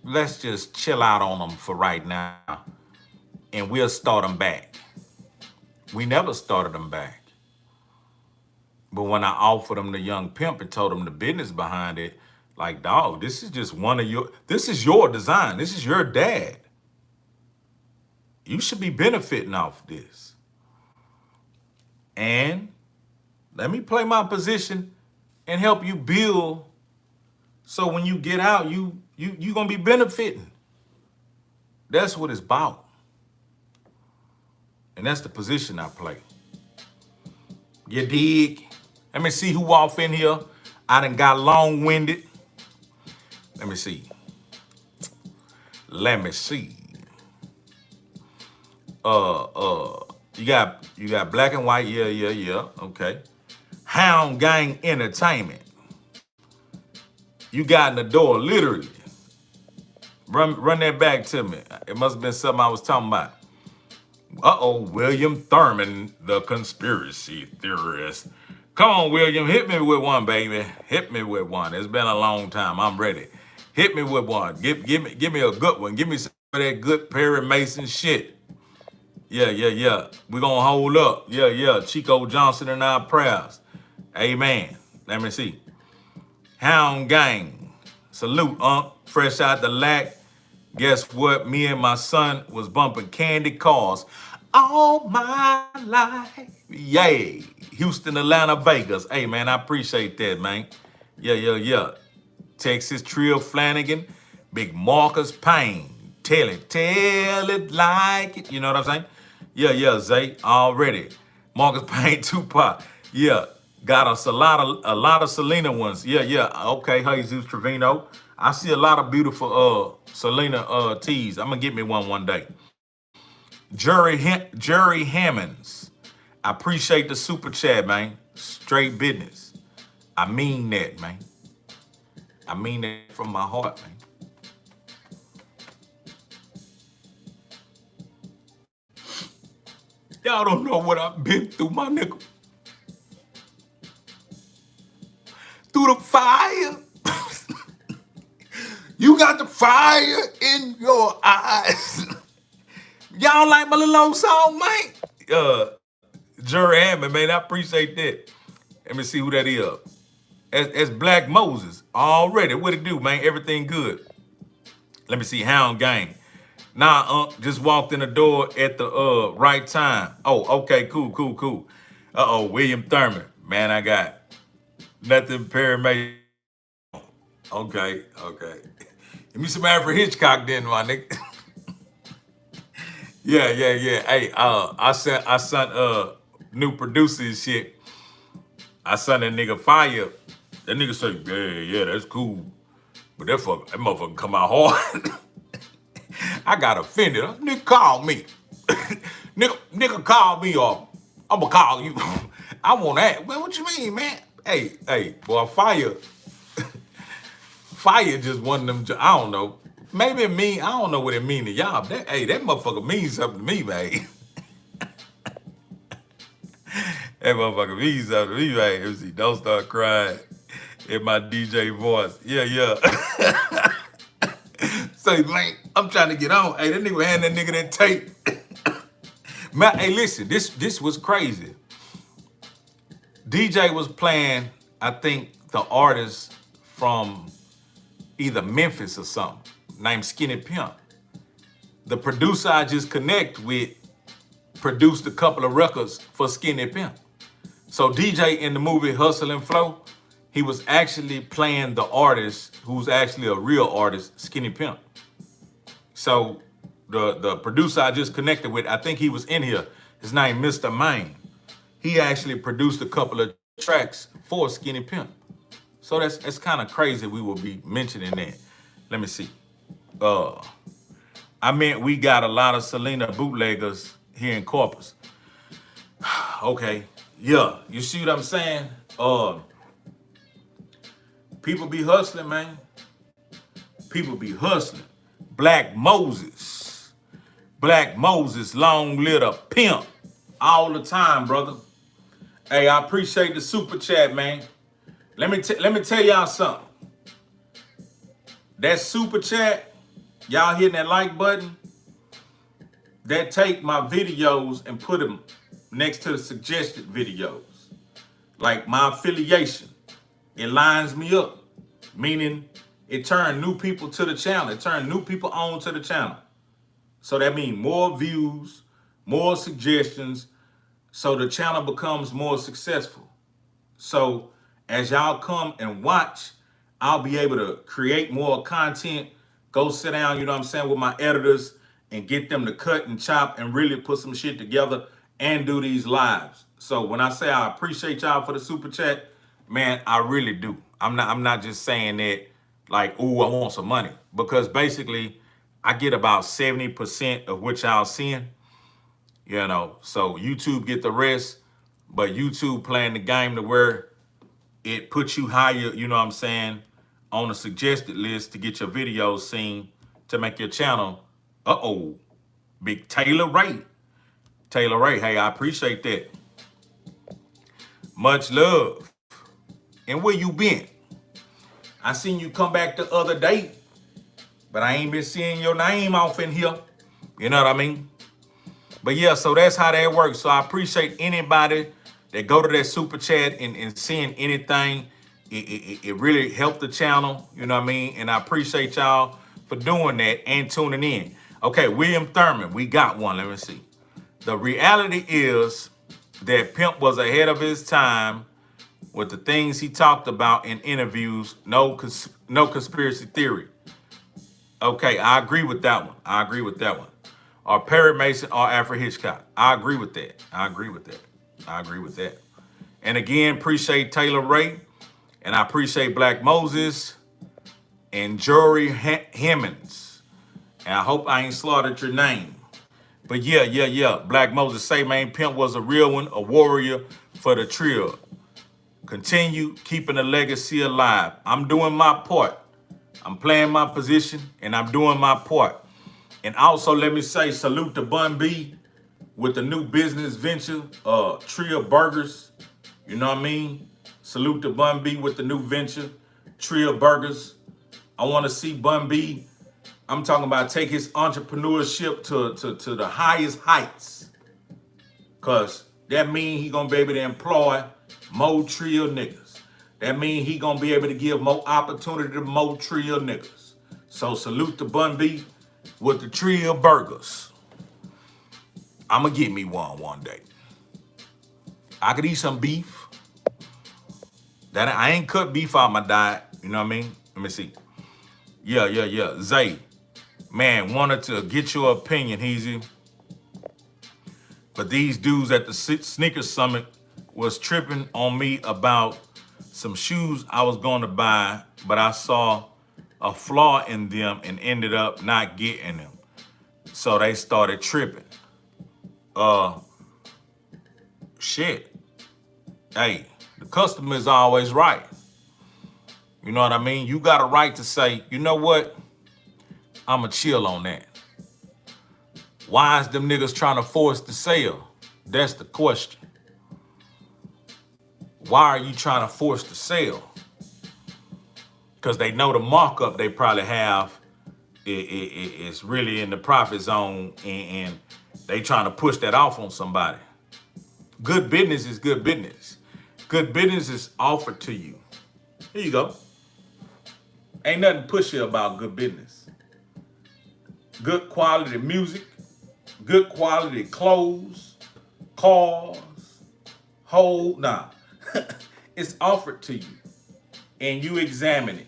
let's just chill out on them for right now and we'll start them back. We never started them back. But when I offered them the young pimp and told them the business behind it, like, dog, this is just this is your design. This is your dad. You should be benefiting off this. And let me play my position and help you build so when you get out, you gonna be benefiting. That's what it's about. And that's the position I play. You dig? Let me see who off in here. I done got long-winded. Let me see. You got black and white. Yeah. Okay. Hound Gang Entertainment. You got in the door, literally. Run that back to me. It must have been something I was talking about. William Thurman, the conspiracy theorist. Come on, William, hit me with one, baby. Hit me with one. It's been a long time. I'm ready. Hit me with one. Give me a good one. Give me some of that good Perry Mason shit. Yeah. We're gonna hold up. Yeah. Chico Johnson and our prayers. Amen. Let me see. Hound Gang. Salute, fresh out the lack. Guess what? Me and my son was bumping candy cars all my life. Yay. Houston, Atlanta, Vegas. Hey, man, I appreciate that, man. Yeah. Texas, Trill Flanagan, Big Marcus Payne. Tell it like it. You know what I'm saying? Yeah, Zay, already. Marcus Payne, Tupac. Yeah, got us a lot of Selena ones. Yeah. Okay, Jesus Trevino. I see a lot of beautiful Selena tees. I'm gonna get me one day. Jerry Hammonds. I appreciate the super chat, man. Straight business. I mean that, man. I mean that from my heart, man. Y'all don't know what I've been through, my nigga. Through the fire. You got the fire in your eyes. Y'all like my little old song, man? Jerry Hammond, man, I appreciate that. Let me see who that is. That's Black Moses. Already, what it do, man? Everything good. Let me see, Hound Gang. Nah, just walked in the door at the right time. Oh, okay, cool. William Thurman. Man, I got nothing Perry. Okay. Give me some Alfred Hitchcock then, my nigga. Yeah. Hey, I sent new producers shit. I sent that nigga fire. That nigga say, yeah, that's cool. But that motherfucker come out hard. I got offended. Nigga called me. nigga called me or I'ma call you. I want that. Well, what you mean, man? Hey, boy, fire just one of them. I don't know. Maybe it mean, I don't know what it mean to y'all. That motherfucker means something to me, man. That motherfucker means something to me, man. Let me see. Don't start crying in my DJ voice. Yeah. Say, man, I'm trying to get on. Hey, that nigga hand that nigga that tape. Man, hey, listen, this was crazy. DJ was playing, I think, the artist from either Memphis or something, named Skinny Pimp. The producer I just connect with produced a couple of records for Skinny Pimp. So DJ in the movie Hustle and Flow, he was actually playing the artist who's actually a real artist, Skinny Pimp. So the producer I just connected with, I think he was in here. His name Mr. Maine. He actually produced a couple of tracks for Skinny Pimp. So that's kind of crazy we will be mentioning that. Let me see. I mean, we got a lot of Selena bootleggers here in Corpus. Okay. Yeah, you see what I'm saying? People be hustling, man. People be hustling. Black Moses, long live Pimp, all the time, brother. Hey, I appreciate the super chat, man. Let me tell y'all something. That super chat, y'all hitting that like button, that take my videos and put them next to the suggested videos. Like my affiliation, it lines me up, meaning it turned new people to the channel. It turned new people on to the channel. So that means more views, more suggestions, so the channel becomes more successful. So as y'all come and watch, I'll be able to create more content, go sit down, you know what I'm saying, with my editors and get them to cut and chop and really put some shit together and do these lives. So when I say I appreciate y'all for the super chat, man, I really do. I'm not just saying that like, ooh, I want some money. Because basically, I get about 70% of what y'all seeing. You know, so YouTube get the rest, but YouTube playing the game to where it puts you higher, you know what I'm saying, on the suggested list to get your videos seen to make your channel, big Taylor Ray. Hey, I appreciate that. Much love. And where you been? I seen you come back the other day, but I ain't been seeing your name off in here. You know what I mean? But yeah, so that's how that works. So I appreciate anybody that go to that super chat and seeing anything. It really helped the channel, you know what I mean? And I appreciate y'all for doing that and tuning in. Okay, William Thurman, we got one. Let me see. The reality is that Pimp was ahead of his time with the things he talked about in interviews. No conspiracy theory. Okay, I agree with that one. Or Perry Mason or Alfred Hitchcock. I agree with that. And again, appreciate Taylor Ray. And I appreciate Black Moses and Jory Hemmings. And I hope I ain't slaughtered your name. But yeah. Black Moses say, man, Pimp was a real one, a warrior for the trill. Continue keeping the legacy alive. I'm doing my part. I'm playing my position and I'm doing my part. And also, let me say salute to Bun B with the new business venture, Trio Burgers. You know what I mean? Salute to Bun B with the new venture, Trio Burgers. I want to see Bun B, I'm talking about take his entrepreneurship to the highest heights. Because that means he going to be able to employ more Trio niggas. That means he going to be able to give more opportunity to more Trio niggas. So salute to Bun B with the Trio Burgers. I'm going to get me one day. I could eat some beef. That I ain't cut beef out my diet. You know what I mean? Let me see. Yeah. Zay. Man, wanted to get your opinion, Heezy. But these dudes at the Sneaker Summit was tripping on me about some shoes I was going to buy, but I saw a flaw in them and ended up not getting them. So they started tripping. Shit. Hey, the customer is always right. You know what I mean? You got a right to say, you know what? I'ma chill on that. Why is them niggas trying to force the sale? That's the question. Why are you trying to force the sale? Because they know the markup they probably have is really in the profit zone, and they trying to push that off on somebody. Good business is good business. Good business is offered to you. Here you go. Ain't nothing pushy about good business. Good quality music, good quality clothes, cars, it's offered to you and you examine it.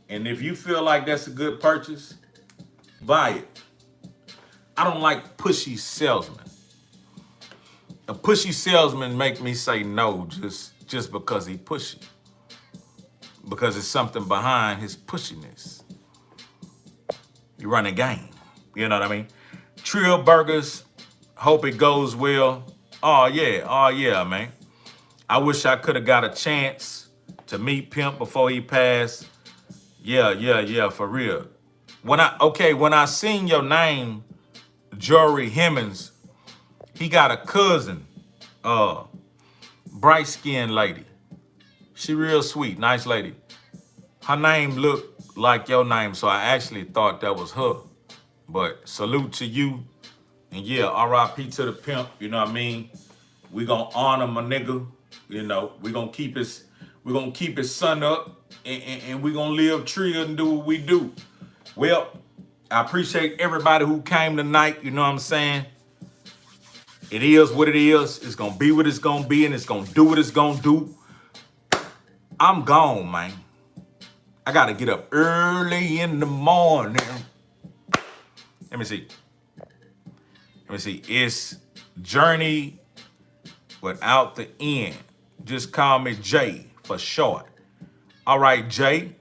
And if you feel like that's a good purchase, buy it. I don't like pushy salesmen. A pushy salesman make me say no just because he pushy. Because it's something behind his pushiness. You run a game. You know what I mean? Trill Burgers, hope it goes well. Oh yeah, man. I wish I could have got a chance to meet Pimp before he passed. Yeah, for real. When I seen your name, Jory Hemmings, he got a cousin, bright-skinned lady. She real sweet, nice lady. Her name looked like your name, so I actually thought that was her. But salute to you. And yeah, R.I.P. to the Pimp, you know what I mean? We gonna honor my nigga, you know. We gonna keep his son up, and we gonna live true and do what we do. Well, I appreciate everybody who came tonight, you know what I'm saying? It is what it is. It's gonna be what it's gonna be, and it's gonna do what it's gonna do. I'm gone, man. I gotta get up early in the morning. Let me see. It's Journey without the end. Just call me Jay for short. All right, Jay.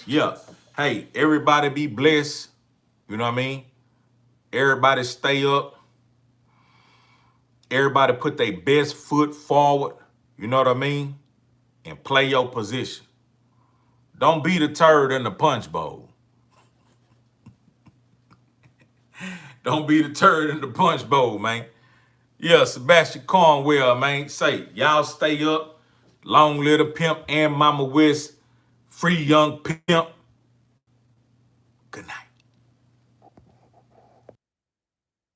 Yeah. Hey, everybody be blessed. You know what I mean? Everybody stay up. Everybody put their best foot forward. You know what I mean? And play your position. Don't be the turd in the punch bowl. Don't be the turd in the punch bowl, man. Yeah, Sebastian Cornwell, man. Say, y'all stay up. Long live the Pimp and Mama West. Free young Pimp. Good night.